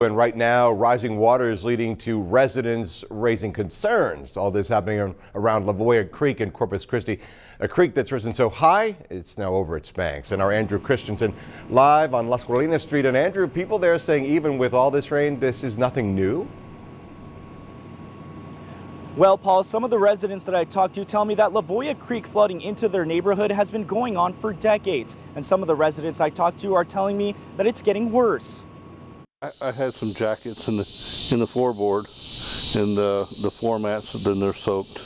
And right now, rising water is leading to residents raising concerns. All this happening around Volla Creek in Corpus Christi, a creek that's risen so high, it's now over its banks. And our Andrew Christensen live on Las Colinas Street. And Andrew, people there saying even with all this rain, this is nothing new? Well, Paul, some of the residents that I talked to tell me that Volla Creek flooding into their neighborhood has been going on for decades. And some of the residents I talked to are telling me that it's getting worse. I had some jackets in the floorboard and the floor mats, then they're soaked.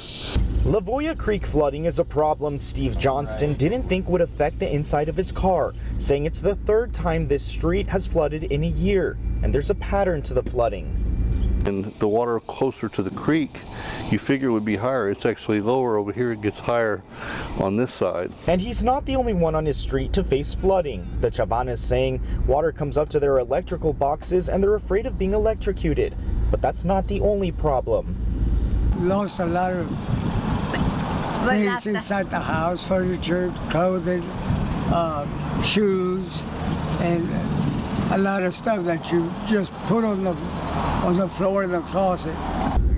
Volla Creek flooding is a problem Steve Johnston didn't think would affect the inside of his car, saying it's the third time this street has flooded in a year, and there's a pattern to the flooding. And the water closer to the creek, you figure would be higher. It's actually lower over here. It gets higher on this side. And he's not the only one on his street to face flooding. The Chaban is saying water comes up to their electrical boxes and they're afraid of being electrocuted. But that's not the only problem. Lost a lot of things inside the house, furniture, clothing, shoes, and a lot of stuff that you just put on the floor in the closet.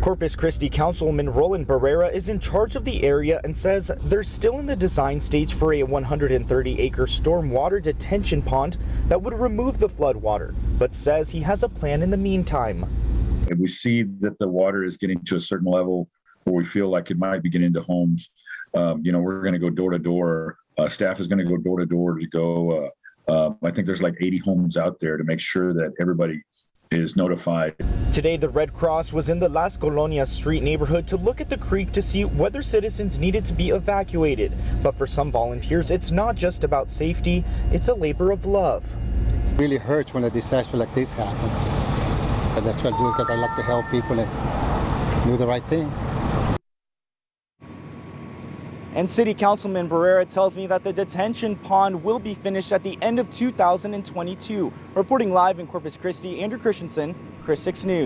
Corpus Christi Councilman Roland Barrera is in charge of the area and says they're still in the design stage for a 130-acre stormwater detention pond that would remove the flood water, but says he has a plan in the meantime. If we see that the water is getting to a certain level where we feel like it might be getting into homes, we're going to go door to door. Staff is going to go door to door to go. I think there's like 80 homes out there to make sure that everybody is notified. Today, the Red Cross was in the Las Colonias Street neighborhood to look at the creek to see whether citizens needed to be evacuated. But for some volunteers, it's not just about safety, it's a labor of love. It really hurts when a disaster like this happens. But that's what I do, because I like to help people and do the right thing. And City Councilman Barrera tells me that the detention pond will be finished at the end of 2022. Reporting live in Corpus Christi, Andrew Christensen, Chris 6 News.